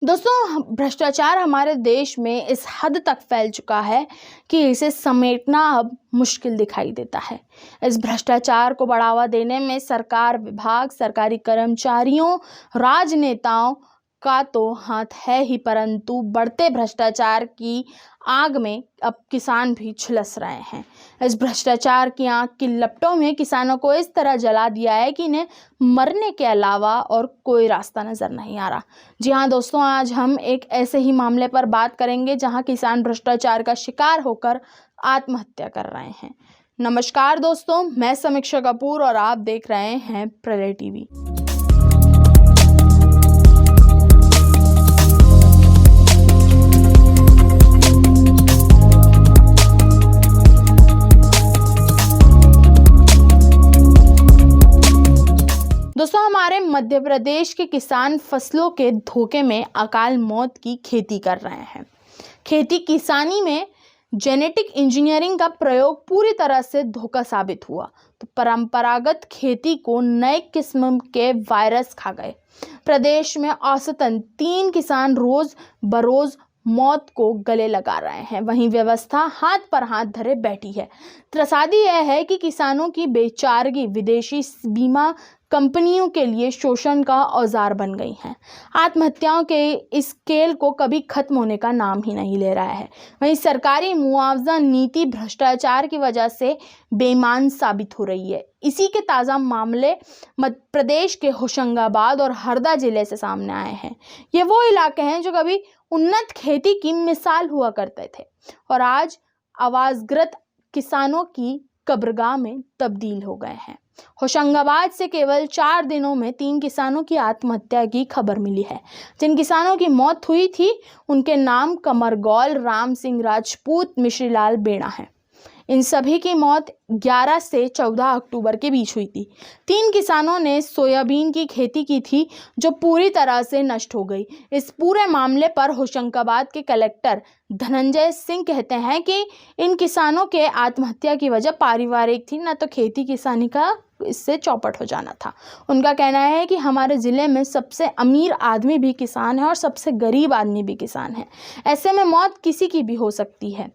दोस्तों, भ्रष्टाचार हमारे देश में इस हद तक फैल चुका है कि इसे समेटना अब मुश्किल दिखाई देता है। इस भ्रष्टाचार को बढ़ावा देने में सरकार, विभाग, सरकारी कर्मचारियों, राजनेताओं का तो हाथ है ही, परंतु बढ़ते भ्रष्टाचार की आग में अब किसान भी झुलस रहे हैं। इस भ्रष्टाचार की आग की लपटों में किसानों को इस तरह जला दिया है कि इन्हें मरने के अलावा और कोई रास्ता नजर नहीं आ रहा। जी हाँ दोस्तों, आज हम एक ऐसे ही मामले पर बात करेंगे जहां किसान भ्रष्टाचार का शिकार होकर आत्महत्या कर रहे हैं। नमस्कार दोस्तों, मैं समीक्षा कपूर और आप देख रहे हैं प्रलय टीवी। दोस्तों, हमारे मध्य प्रदेश के किसान फसलों के धोखे में अकाल मौत की खेती कर रहे हैं। खेती किसानी में जेनेटिक इंजीनियरिंग का प्रयोग पूरी तरह से धोखा साबित हुआ तो परंपरागत खेती को नए किस्म के वायरस खा गए। प्रदेश में औसतन 3 किसान रोज बरोज मौत को गले लगा रहे हैं। वहीं व्यवस्था हाथ पर हाथ धरे बैठी है। त्रसादी यह है कि किसानों की बेचारगी विदेशी बीमा कंपनियों के लिए शोषण का औजार बन गई हैं। आत्महत्याओं के इस खेल को कभी खत्म होने का नाम ही नहीं ले रहा है। वहीं सरकारी मुआवजा नीति भ्रष्टाचार की वजह से बेईमान साबित हो रही है। इसी के ताज़ा मामले मध्य प्रदेश के होशंगाबाद और हरदा जिले से सामने आए हैं। ये वो इलाके हैं जो कभी उन्नत खेती की मिसाल हुआ करते थे और आज आवाजग्रस्त किसानों की कब्रगाह में तब्दील हो गए हैं। होशंगाबाद से केवल 4 दिनों में 3 किसानों की आत्महत्या की खबर मिली है। जिन किसानों की मौत हुई थी उनके नाम कमरगौल, राम सिंह राजपूत, मिश्रीलाल बेड़ा हैं। इन सभी की मौत 11 से 14 अक्टूबर के बीच हुई थी। 3 किसानों ने सोयाबीन की खेती की थी जो पूरी तरह से नष्ट हो गई। इस पूरे मामले पर होशंगाबाद के कलेक्टर धनंजय सिंह कहते हैं कि इन किसानों के आत्महत्या की वजह पारिवारिक थी, न तो खेती किसानी का इससे चौपट हो जाना था। उनका कहना है कि हमारे ज़िले में सबसे अमीर आदमी भी किसान है और सबसे गरीब आदमी भी किसान है। ऐसे में मौत किसी की भी हो सकती है।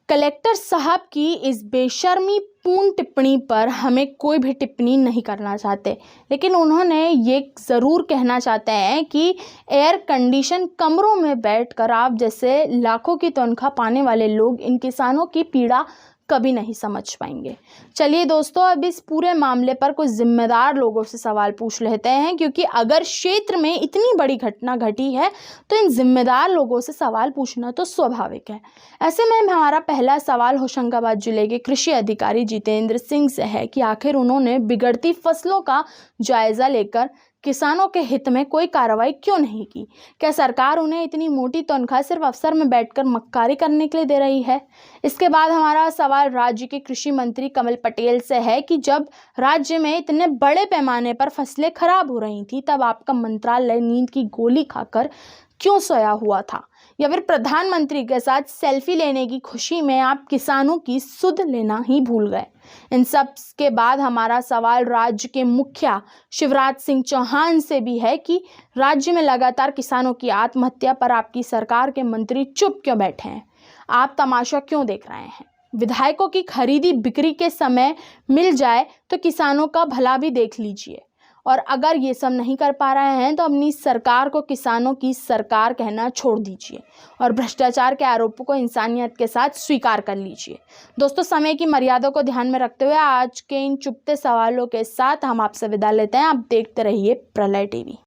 कलेक्टर साहब की इस बेशर्मी पूर्ण टिप्पणी पर हमें कोई भी टिप्पणी नहीं करना चाहते, लेकिन उन्होंने ये ज़रूर कहना चाहते हैं कि एयर कंडीशन कमरों में बैठकर आप जैसे लाखों की तनख्वाह पाने वाले लोग इन किसानों की पीड़ा कभी नहीं समझ पाएंगे। चलिए दोस्तों, अब इस पूरे मामले पर कुछ जिम्मेदार लोगों से सवाल पूछ लेते हैं, क्योंकि अगर क्षेत्र में इतनी बड़ी घटना घटी है तो इन जिम्मेदार लोगों से सवाल पूछना तो स्वाभाविक है। ऐसे में हमारा पहला सवाल होशंगाबाद जिले के कृषि अधिकारी जितेंद्र सिंह से है कि आखिर उन्होंने बिगड़ती फसलों का जायजा लेकर किसानों के हित में कोई कार्रवाई क्यों नहीं की। क्या सरकार उन्हें इतनी मोटी तनख्वाह सिर्फ अफसर में बैठकर मक्कारी करने के लिए दे रही है। इसके बाद हमारा सवाल राज्य के कृषि मंत्री कमल पटेल से है कि जब राज्य में इतने बड़े पैमाने पर फसलें खराब हो रही थी तब आपका मंत्रालय नींद की गोली खाकर क्यों सोया हुआ था, या फिर प्रधानमंत्री के साथ सेल्फी लेने की खुशी में आप किसानों की सुध लेना ही भूल गए। इन सब के बाद हमारा सवाल राज्य के मुखिया शिवराज सिंह चौहान से भी है कि राज्य में लगातार किसानों की आत्महत्या पर आपकी सरकार के मंत्री चुप क्यों बैठे हैं। आप तमाशा क्यों देख रहे हैं। विधायकों की खरीदी बिक्री के समय मिल जाए तो किसानों का भला भी देख लीजिए, और अगर ये सब नहीं कर पा रहे हैं तो अपनी सरकार को किसानों की सरकार कहना छोड़ दीजिए और भ्रष्टाचार के आरोपों को इंसानियत के साथ स्वीकार कर लीजिए। दोस्तों, समय की मर्यादा को ध्यान में रखते हुए आज के इन चुपते सवालों के साथ हम आपसे विदा लेते हैं। आप देखते रहिए प्रलय टीवी।